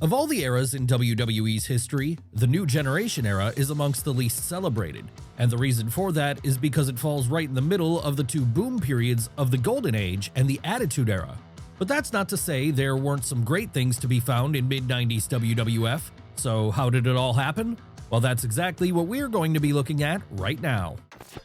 Of all the eras in WWE's history, the New Generation era is amongst the least celebrated, and the reason for that is because it falls right in the middle of the two boom periods of the Golden Age and the Attitude Era. But that's not to say there weren't some great things to be found in mid-90s WWF. So how did it all happen? Well, that's exactly what we're going to be looking at right now.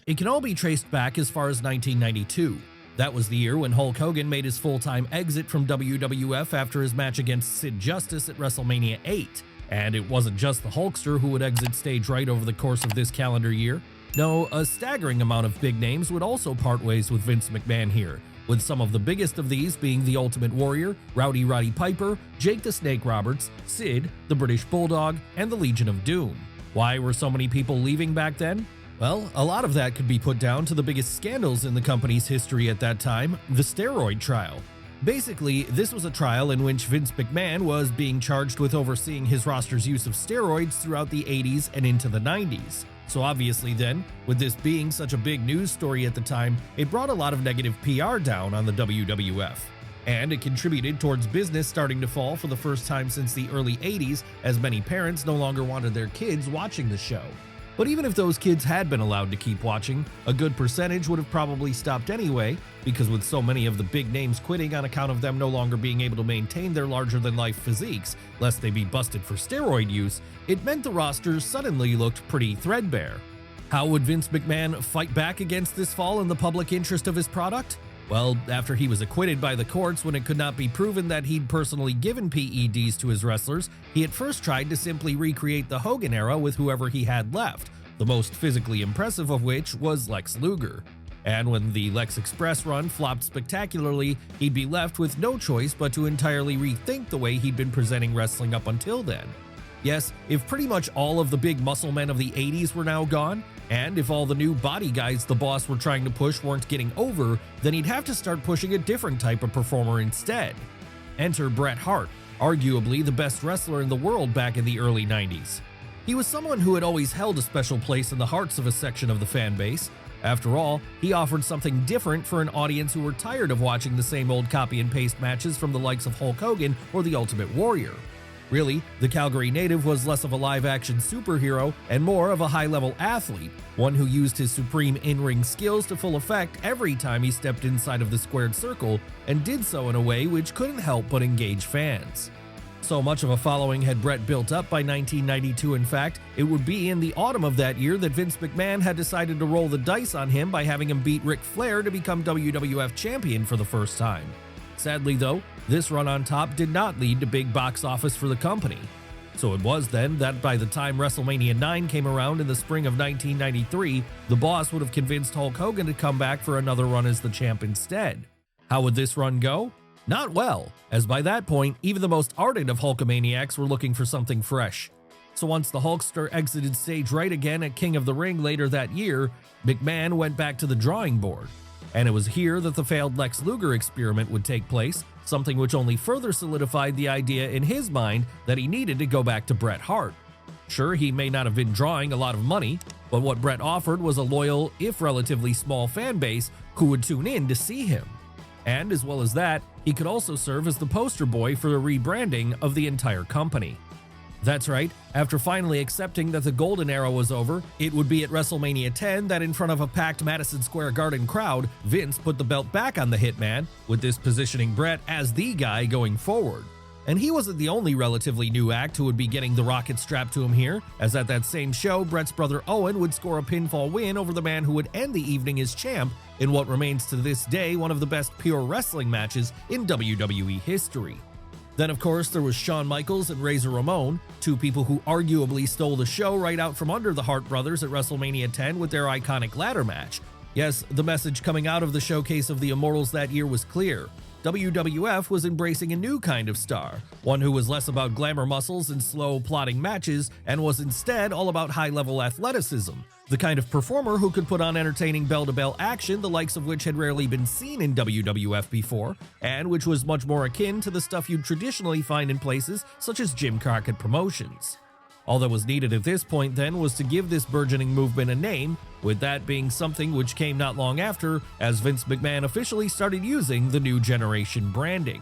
It can all be traced back as far as 1992. That was the year when Hulk Hogan made his full-time exit from WWF after his match against Sid Justice at WrestleMania 8. And it wasn't just the Hulkster who would exit stage right over the course of this calendar year. No, a staggering amount of big names would also part ways with Vince McMahon here, with some of the biggest of these being the Ultimate Warrior, Rowdy Roddy Piper, Jake the Snake Roberts, Sid, the British Bulldog, and the Legion of Doom. Why were so many people leaving back then? Well, a lot of that could be put down to the biggest scandals in the company's history at that time, the steroid trial. Basically, this was a trial in which Vince McMahon was being charged with overseeing his roster's use of steroids throughout the 80s and into the 90s. So obviously then, with this being such a big news story at the time, it brought a lot of negative PR down on the WWF. And it contributed towards business starting to fall for the first time since the early 80s, as many parents no longer wanted their kids watching the show. But even if those kids had been allowed to keep watching, a good percentage would have probably stopped anyway, because with so many of the big names quitting on account of them no longer being able to maintain their larger-than-life physiques, lest they be busted for steroid use, it meant the rosters suddenly looked pretty threadbare. How would Vince McMahon fight back against this fall in the public interest of his product? Well, after he was acquitted by the courts when it could not be proven that he'd personally given PEDs to his wrestlers, he at first tried to simply recreate the Hogan era with whoever he had left, the most physically impressive of which was Lex Luger. And when the Lex Express run flopped spectacularly, he'd be left with no choice but to entirely rethink the way he'd been presenting wrestling up until then. Yes, if pretty much all of the big muscle men of the 80s were now gone, and if all the new body guys the boss were trying to push weren't getting over, then he'd have to start pushing a different type of performer instead. Enter Bret Hart, arguably the best wrestler in the world back in the early 90s. He was someone who had always held a special place in the hearts of a section of the fan base. After all, he offered something different for an audience who were tired of watching the same old copy and paste matches from the likes of Hulk Hogan or the Ultimate Warrior. Really, the Calgary native was less of a live-action superhero and more of a high-level athlete, one who used his supreme in-ring skills to full effect every time he stepped inside of the squared circle, and did so in a way which couldn't help but engage fans. So much of a following had Bret built up by 1992, in fact, it would be in the autumn of that year that Vince McMahon had decided to roll the dice on him by having him beat Ric Flair to become WWF champion for the first time. Sadly though, this run on top did not lead to big box office for the company. So it was then that by the time WrestleMania 9 came around in the spring of 1993, the boss would have convinced Hulk Hogan to come back for another run as the champ instead. How would this run go? Not well, as by that point, even the most ardent of Hulkamaniacs were looking for something fresh. So once the Hulkster exited stage right again at King of the Ring later that year, McMahon went back to the drawing board. And it was here that the failed Lex Luger experiment would take place, something which only further solidified the idea in his mind that he needed to go back to Bret Hart. Sure, he may not have been drawing a lot of money, but what Bret offered was a loyal, if relatively small fan base who would tune in to see him. And as well as that, he could also serve as the poster boy for the rebranding of the entire company. That's right, after finally accepting that the golden era was over, it would be at WrestleMania 10 that in front of a packed Madison Square Garden crowd, Vince put the belt back on the Hitman, with this positioning Bret as the guy going forward. And he wasn't the only relatively new act who would be getting the rocket strapped to him here, as at that same show, Bret's brother Owen would score a pinfall win over the man who would end the evening as champ in what remains to this day one of the best pure wrestling matches in WWE history. Then of course there was Shawn Michaels and Razor Ramon, two people who arguably stole the show right out from under the Hart brothers at WrestleMania 10 with their iconic ladder match. Yes, the message coming out of the showcase of the Immortals that year was clear. WWF was embracing a new kind of star, one who was less about glamour muscles and slow, plodding matches, and was instead all about high-level athleticism, the kind of performer who could put on entertaining bell-to-bell action the likes of which had rarely been seen in WWF before, and which was much more akin to the stuff you'd traditionally find in places such as Jim Crockett Promotions. All that was needed at this point then was to give this burgeoning movement a name, with that being something which came not long after as Vince McMahon officially started using the New Generation branding.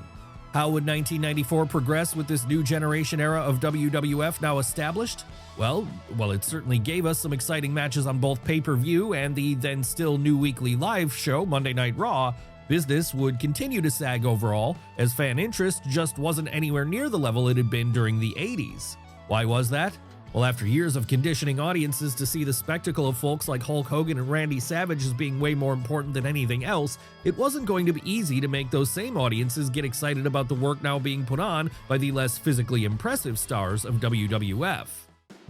How would 1994 progress with this new generation era of WWF now established? Well, it certainly gave us some exciting matches on both pay-per-view and the then still new weekly live show, Monday Night Raw. Business would continue to sag overall, as fan interest just wasn't anywhere near the level it had been during the 80s. Why was that? Well, after years of conditioning audiences to see the spectacle of folks like Hulk Hogan and Randy Savage as being way more important than anything else, it wasn't going to be easy to make those same audiences get excited about the work now being put on by the less physically impressive stars of WWF.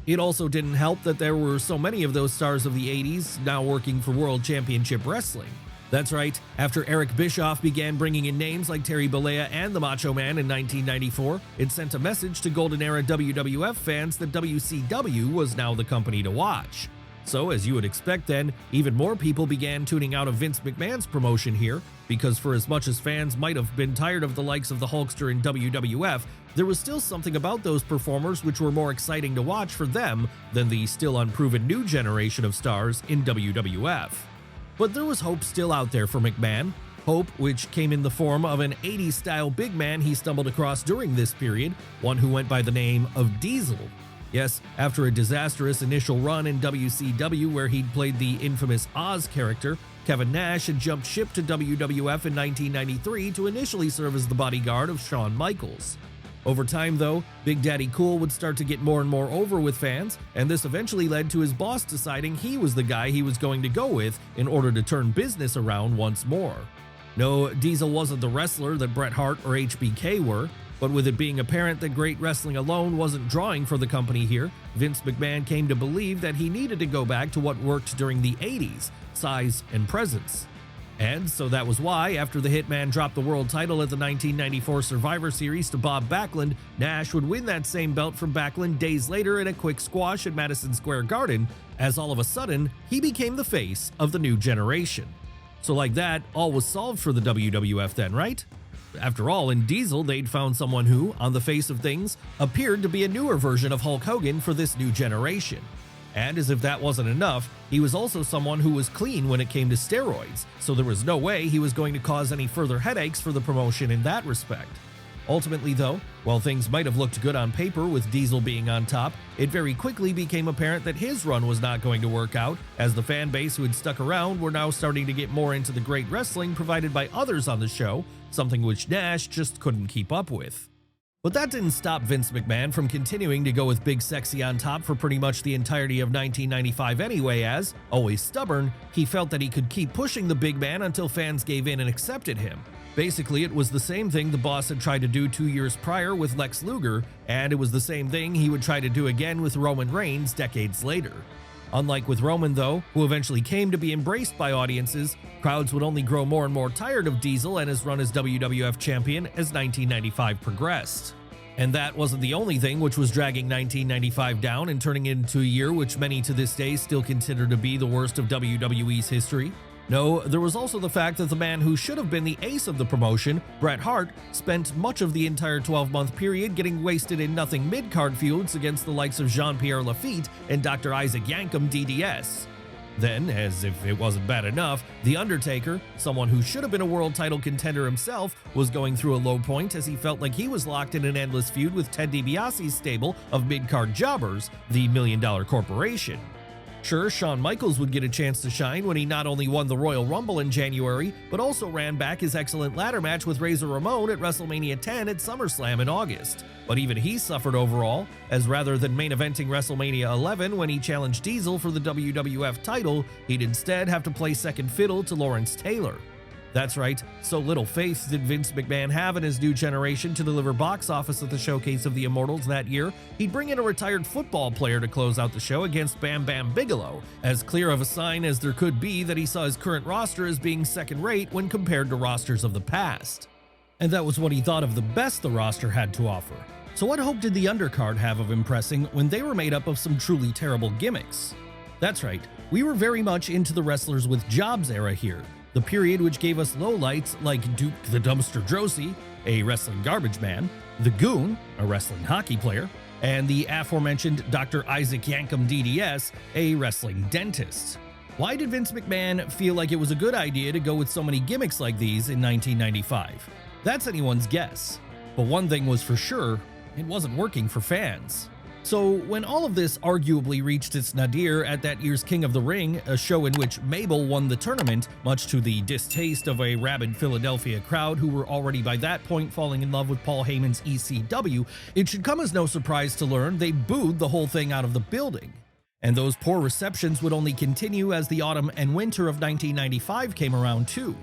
It also didn't help that there were so many of those stars of the 80s now working for World Championship Wrestling. That's right, after Eric Bischoff began bringing in names like Terry Bollea and the Macho Man in 1994, it sent a message to Golden Era WWF fans that WCW was now the company to watch. So, as you would expect then, even more people began tuning out of Vince McMahon's promotion here, because for as much as fans might have been tired of the likes of the Hulkster in WWF, there was still something about those performers which were more exciting to watch for them than the still unproven new generation of stars in WWF. But there was hope still out there for McMahon, hope which came in the form of an 80s-style big man he stumbled across during this period, one who went by the name of Diesel. Yes, after a disastrous initial run in WCW where he'd played the infamous Oz character, Kevin Nash had jumped ship to WWF in 1993 to initially serve as the bodyguard of Shawn Michaels. Over time, though, Big Daddy Cool would start to get more and more over with fans, and this eventually led to his boss deciding he was the guy he was going to go with in order to turn business around once more. No, Diesel wasn't the wrestler that Bret Hart or HBK were, but with it being apparent that great wrestling alone wasn't drawing for the company here, Vince McMahon came to believe that he needed to go back to what worked during the 80s, size and presence. And so that was why, after the Hitman dropped the world title at the 1994 Survivor Series to Bob Backlund, Nash would win that same belt from Backlund days later in a quick squash at Madison Square Garden, as all of a sudden, he became the face of the new generation. So like that, all was solved for the WWF then, right? After all, in Diesel, they'd found someone who, on the face of things, appeared to be a newer version of Hulk Hogan for this new generation. And as if that wasn't enough, he was also someone who was clean when it came to steroids, so there was no way he was going to cause any further headaches for the promotion in that respect. Ultimately though, while things might have looked good on paper with Diesel being on top, it very quickly became apparent that his run was not going to work out, as the fan base who had stuck around were now starting to get more into the great wrestling provided by others on the show, something which Nash just couldn't keep up with. But that didn't stop Vince McMahon from continuing to go with Big Sexy on top for pretty much the entirety of 1995 anyway, as, always stubborn, he felt that he could keep pushing the big man until fans gave in and accepted him. Basically, it was the same thing the boss had tried to do 2 years prior with Lex Luger, and it was the same thing he would try to do again with Roman Reigns decades later. Unlike with Roman though, who eventually came to be embraced by audiences, crowds would only grow more and more tired of Diesel and his run as WWF champion as 1995 progressed. And that wasn't the only thing which was dragging 1995 down and turning it into a year which many to this day still consider to be the worst of WWE's history. No, there was also the fact that the man who should have been the ace of the promotion, Bret Hart, spent much of the entire 12-month period getting wasted in nothing mid-card feuds against the likes of Jean-Pierre Lafitte and Dr. Isaac Yankem DDS. Then, as if it wasn't bad enough, The Undertaker, someone who should have been a world title contender himself, was going through a low point as he felt like he was locked in an endless feud with Ted DiBiase's stable of mid-card jobbers, the $1 Million Corporation. Sure, Shawn Michaels would get a chance to shine when he not only won the Royal Rumble in January, but also ran back his excellent ladder match with Razor Ramon at WrestleMania 10 at SummerSlam in August. But even he suffered overall, as rather than main eventing WrestleMania 11 when he challenged Diesel for the WWF title, he'd instead have to play second fiddle to Lawrence Taylor. That's right, so little faith did Vince McMahon have in his new generation to deliver box office at the Showcase of the Immortals that year, he'd bring in a retired football player to close out the show against Bam Bam Bigelow, as clear of a sign as there could be that he saw his current roster as being second-rate when compared to rosters of the past. And that was what he thought of the best the roster had to offer. So what hope did the undercard have of impressing when they were made up of some truly terrible gimmicks? That's right, we were very much into the wrestlers with jobs era here, the period which gave us lowlights like Duke the Dumpster Droese, a wrestling garbage man, the Goon, a wrestling hockey player, and the aforementioned Dr. Isaac Yankem DDS, a wrestling dentist. Why did Vince McMahon feel like it was a good idea to go with so many gimmicks like these in 1995? That's anyone's guess. But one thing was for sure, it wasn't working for fans. So when all of this arguably reached its nadir at that year's King of the Ring, a show in which Mabel won the tournament, much to the distaste of a rabid Philadelphia crowd who were already by that point falling in love with Paul Heyman's ECW, it should come as no surprise to learn they booed the whole thing out of the building. And those poor receptions would only continue as the autumn and winter of 1995 came around too.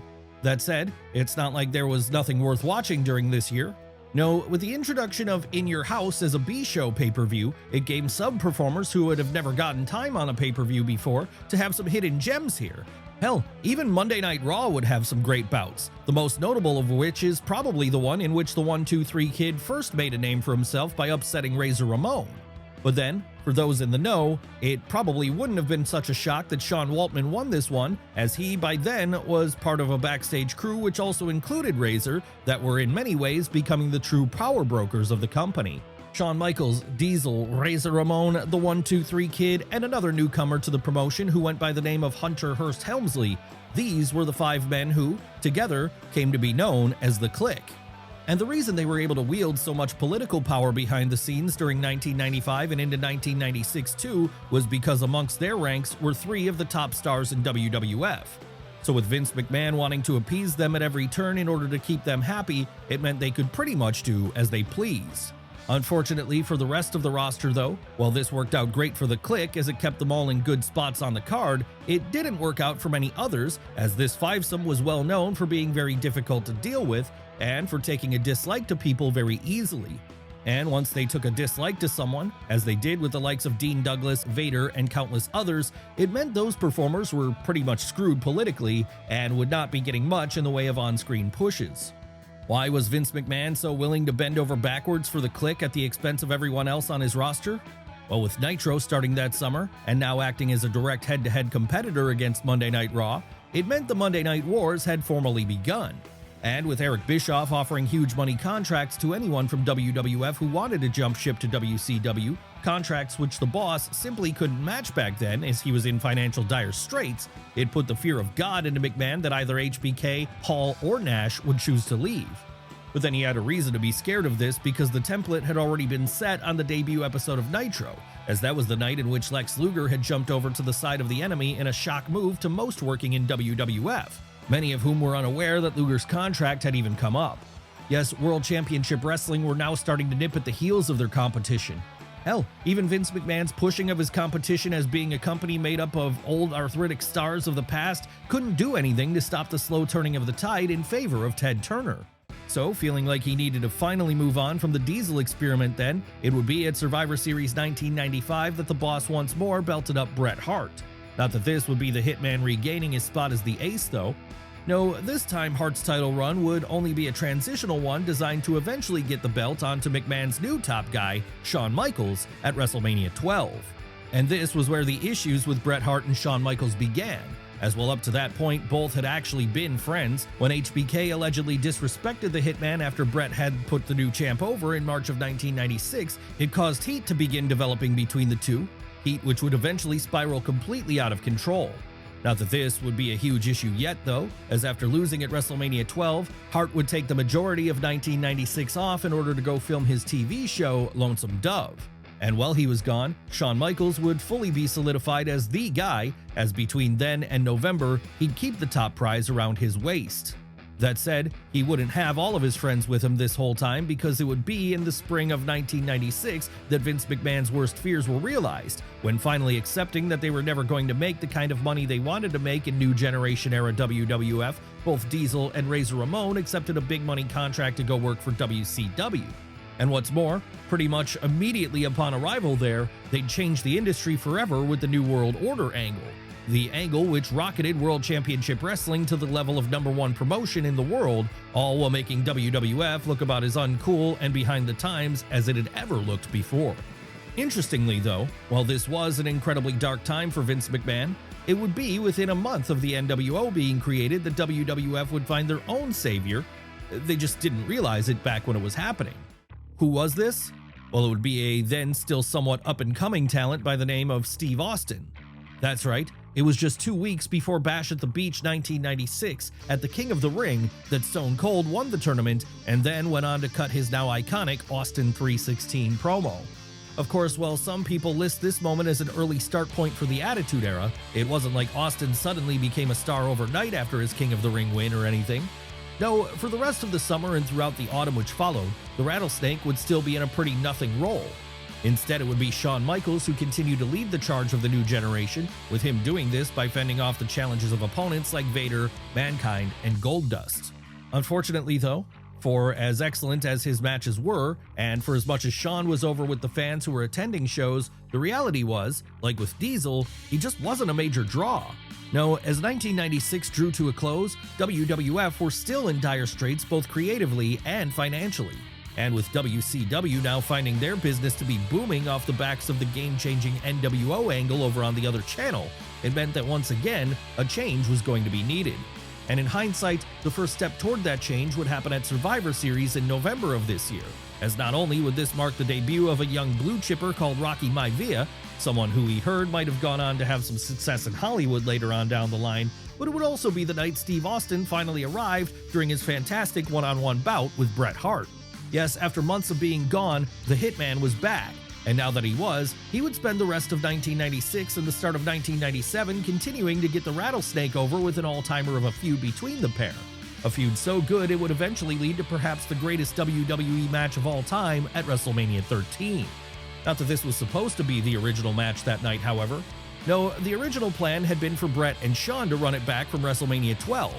That said, it's not like there was nothing worth watching during this year. No, with the introduction of In Your House as a B-show pay-per-view, it gave sub-performers who would have never gotten time on a pay-per-view before to have some hidden gems here. Hell, even Monday Night Raw would have some great bouts, the most notable of which is probably the one in which the 1-2-3 Kid first made a name for himself by upsetting Razor Ramon. But then, for those in the know, it probably wouldn't have been such a shock that Sean Waltman won this one, as he by then was part of a backstage crew which also included Razor that were in many ways becoming the true power brokers of the company. Shawn Michaels, Diesel, Razor Ramon, the 1-2-3 Kid, and another newcomer to the promotion who went by the name of Hunter Hearst Helmsley. These were the 5 men who, together, came to be known as the Clique. And the reason they were able to wield so much political power behind the scenes during 1995 and into 1996 too was because amongst their ranks were 3 of the top stars in WWF. So with Vince McMahon wanting to appease them at every turn in order to keep them happy, it meant they could pretty much do as they please. Unfortunately for the rest of the roster though, while this worked out great for the Clique as it kept them all in good spots on the card, it didn't work out for many others, as this fivesome was well known for being very difficult to deal with and for taking a dislike to people very easily. And once they took a dislike to someone, as they did with the likes of Dean Douglas, Vader, and countless others, it meant those performers were pretty much screwed politically and would not be getting much in the way of on-screen pushes. Why was Vince McMahon so willing to bend over backwards for the Clique at the expense of everyone else on his roster? Well, with Nitro starting that summer, and now acting as a direct head-to-head competitor against Monday Night Raw, it meant the Monday Night Wars had formally begun. And with Eric Bischoff offering huge money contracts to anyone from WWF who wanted to jump ship to WCW, contracts which the boss simply couldn't match back then as he was in financial dire straits, it put the fear of God into McMahon that either HBK, Hall, or Nash would choose to leave. But then he had a reason to be scared of this because the template had already been set on the debut episode of Nitro, as that was the night in which Lex Luger had jumped over to the side of the enemy in a shock move to most working in WWF. Many of whom were unaware that Luger's contract had even come up. Yes, World Championship Wrestling were now starting to nip at the heels of their competition. Hell, even Vince McMahon's pushing of his competition as being a company made up of old arthritic stars of the past couldn't do anything to stop the slow turning of the tide in favor of Ted Turner. So, feeling like he needed to finally move on from the Diesel experiment then, it would be at Survivor Series 1995 that the boss once more belted up Bret Hart. Not that this would be the Hitman regaining his spot as the ace though. No, this time Hart's title run would only be a transitional one designed to eventually get the belt onto McMahon's new top guy, Shawn Michaels, at WrestleMania 12. And this was where the issues with Bret Hart and Shawn Michaels began, as well up to that point both had actually been friends. When HBK allegedly disrespected the Hitman after Bret had put the new champ over in March of 1996, it caused heat to begin developing between the two, heat which would eventually spiral completely out of control. Not that this would be a huge issue yet though, as after losing at WrestleMania 12, Hart would take the majority of 1996 off in order to go film his TV show Lonesome Dove. And while he was gone, Shawn Michaels would fully be solidified as the guy, as between then and November, he'd keep the top prize around his waist. That said, he wouldn't have all of his friends with him this whole time because it would be in the spring of 1996 that Vince McMahon's worst fears were realized, when finally accepting that they were never going to make the kind of money they wanted to make in New Generation era WWF, both Diesel and Razor Ramon accepted a big money contract to go work for WCW. And what's more, pretty much immediately upon arrival there, they'd changed the industry forever with the New World Order angle. The angle which rocketed World Championship Wrestling to the level of #1 promotion in the world, all while making WWF look about as uncool and behind the times as it had ever looked before. Interestingly though, while this was an incredibly dark time for Vince McMahon, it would be within a month of the NWO being created that WWF would find their own savior. They just didn't realize it back when it was happening. Who was this? Well, it would be a then still somewhat up-and-coming talent by the name of Steve Austin. That's right, It was just 2 weeks before Bash at the Beach 1996 at the King of the Ring that Stone Cold won the tournament and then went on to cut his now iconic Austin 3:16 promo. Of course, while some people list this moment as an early start point for the Attitude Era, it wasn't like Austin suddenly became a star overnight after his King of the Ring win or anything. No, for the rest of the summer and throughout the autumn which followed, the Rattlesnake would still be in a pretty nothing role. Instead, it would be Shawn Michaels who continued to lead the charge of the new generation, with him doing this by fending off the challenges of opponents like Vader, Mankind, and Goldust. Unfortunately though, for as excellent as his matches were, and for as much as Shawn was over with the fans who were attending shows, the reality was, like with Diesel, he just wasn't a major draw. No, as 1996 drew to a close, WWF were still in dire straits both creatively and financially. And with WCW now finding their business to be booming off the backs of the game-changing NWO angle over on the other channel, it meant that once again, a change was going to be needed. And in hindsight, the first step toward that change would happen at Survivor Series in November of this year, as not only would this mark the debut of a young blue chipper called Rocky Maivia, someone who we heard might have gone on to have some success in Hollywood later on down the line, but it would also be the night Steve Austin finally arrived during his fantastic one-on-one bout with Bret Hart. Yes, after months of being gone, the Hitman was back, and now that he was, he would spend the rest of 1996 and the start of 1997 continuing to get the Rattlesnake over with an all-timer of a feud between the pair. A feud so good it would eventually lead to perhaps the greatest WWE match of all time at WrestleMania 13. Not that this was supposed to be the original match that night, however. No, the original plan had been for Bret and Shawn to run it back from WrestleMania 12.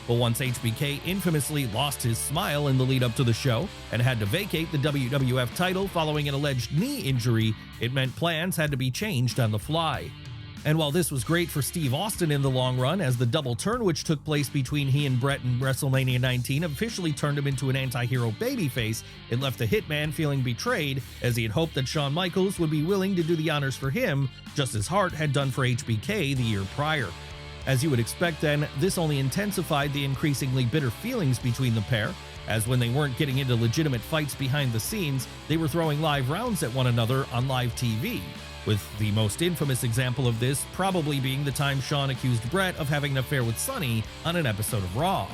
But once HBK infamously lost his smile in the lead up to the show and had to vacate the WWF title following an alleged knee injury, it meant plans had to be changed on the fly. And while this was great for Steve Austin in the long run, as the double turn which took place between he and Bret in WrestleMania 19 officially turned him into an anti-hero babyface, it left the Hitman feeling betrayed, as he had hoped that Shawn Michaels would be willing to do the honors for him, just as Hart had done for HBK the year prior. As you would expect then, this only intensified the increasingly bitter feelings between the pair, as when they weren't getting into legitimate fights behind the scenes, they were throwing live rounds at one another on live TV, with the most infamous example of this probably being the time Shawn accused Bret of having an affair with Sunny on an episode of Raw.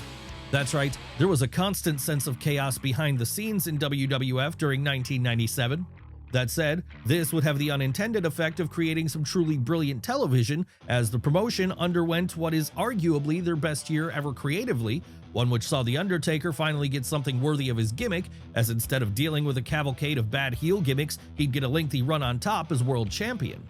That's right, there was a constant sense of chaos behind the scenes in WWF during 1997. That said, this would have the unintended effect of creating some truly brilliant television, as the promotion underwent what is arguably their best year ever creatively, one which saw The Undertaker finally get something worthy of his gimmick, as instead of dealing with a cavalcade of bad heel gimmicks, he'd get a lengthy run on top as world champion.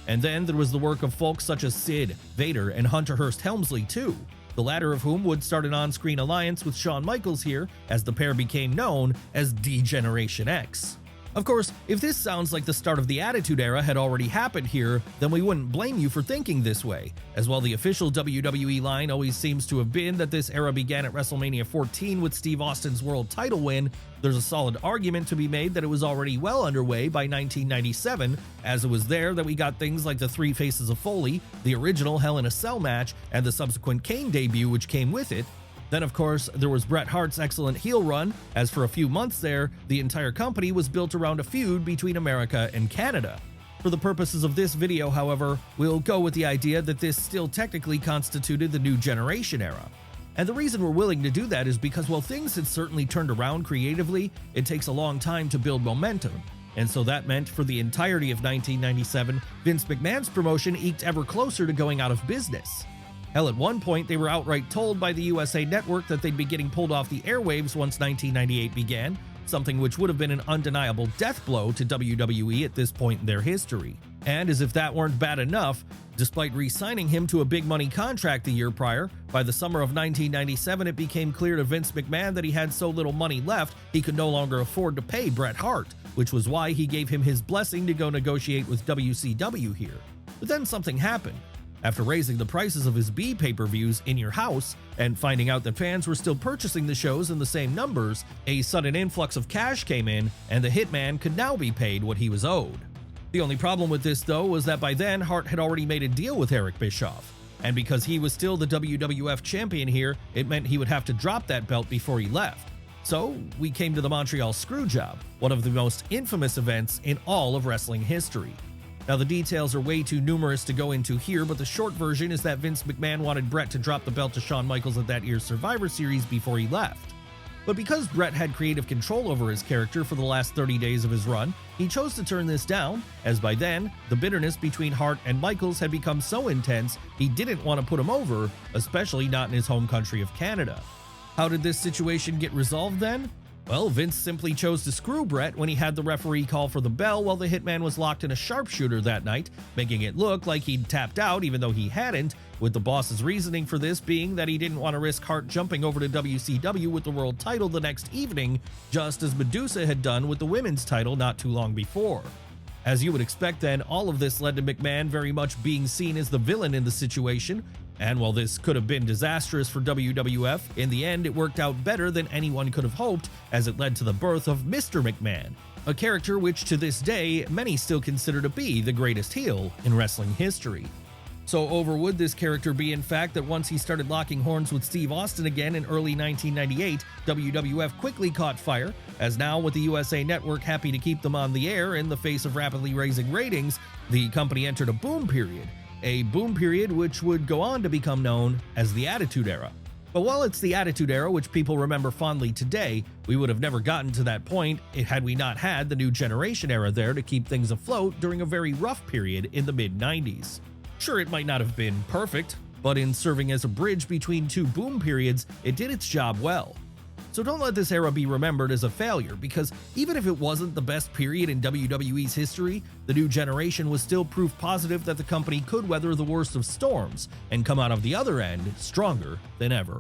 And then there was the work of folks such as Sid, Vader, and Hunter Hearst Helmsley too, the latter of whom would start an on-screen alliance with Shawn Michaels here, as the pair became known as D-Generation X. Of course, if this sounds like the start of the Attitude Era had already happened here, then we wouldn't blame you for thinking this way, as while the official WWE line always seems to have been that this era began at WrestleMania 14 with Steve Austin's world title win, there's a solid argument to be made that it was already well underway by 1997, as it was there that we got things like the Three Faces of Foley, the original Hell in a Cell match, and the subsequent Kane debut which came with it. Then, of course, there was Bret Hart's excellent heel run, as for a few months there, the entire company was built around a feud between America and Canada. For the purposes of this video, however, we'll go with the idea that this still technically constituted the New Generation Era. And the reason we're willing to do that is because while things had certainly turned around creatively, it takes a long time to build momentum. And so that meant for the entirety of 1997, Vince McMahon's promotion eked ever closer to going out of business. Hell, at one point, they were outright told by the USA Network that they'd be getting pulled off the airwaves once 1998 began, something which would have been an undeniable death blow to WWE at this point in their history. And as if that weren't bad enough, despite re-signing him to a big money contract the year prior, by the summer of 1997 it became clear to Vince McMahon that he had so little money left he could no longer afford to pay Bret Hart, which was why he gave him his blessing to go negotiate with WCW here. But then something happened. After raising the prices of his B pay-per-views In Your House and finding out that fans were still purchasing the shows in the same numbers, a sudden influx of cash came in and the Hitman could now be paid what he was owed. The only problem with this though was that by then Hart had already made a deal with Eric Bischoff, and because he was still the WWF champion here, it meant he would have to drop that belt before he left. So we came to the Montreal Screwjob, one of the most infamous events in all of wrestling history. Now, the details are way too numerous to go into here, but the short version is that Vince McMahon wanted Bret to drop the belt to Shawn Michaels at that year's Survivor Series before he left. But because Bret had creative control over his character for the last 30 days of his run, he chose to turn this down, as by then, the bitterness between Hart and Michaels had become so intense he didn't want to put him over, especially not in his home country of Canada. How did this situation get resolved then? Well, Vince simply chose to screw Bret when he had the referee call for the bell while the Hitman was locked in a sharpshooter that night, making it look like he'd tapped out even though he hadn't, with the boss's reasoning for this being that he didn't want to risk Hart jumping over to WCW with the world title the next evening, just as Medusa had done with the women's title not too long before. As you would expect then, all of this led to McMahon very much being seen as the villain in the situation, and while this could have been disastrous for WWF, in the end it worked out better than anyone could have hoped, as it led to the birth of Mr. McMahon, a character which to this day many still consider to be the greatest heel in wrestling history. So over would this character be in fact that once he started locking horns with Steve Austin again in early 1998, WWF quickly caught fire, as now with the USA Network happy to keep them on the air in the face of rapidly raising ratings, the company entered a boom period. A boom period which would go on to become known as the Attitude Era. But while it's the Attitude Era which people remember fondly today, we would have never gotten to that point had we not had the New Generation Era there to keep things afloat during a very rough period in the mid-90s. Sure, it might not have been perfect, but in serving as a bridge between two boom periods, it did its job well. So don't let this era be remembered as a failure, because even if it wasn't the best period in WWE's history, the New Generation was still proof positive that the company could weather the worst of storms and come out of the other end stronger than ever.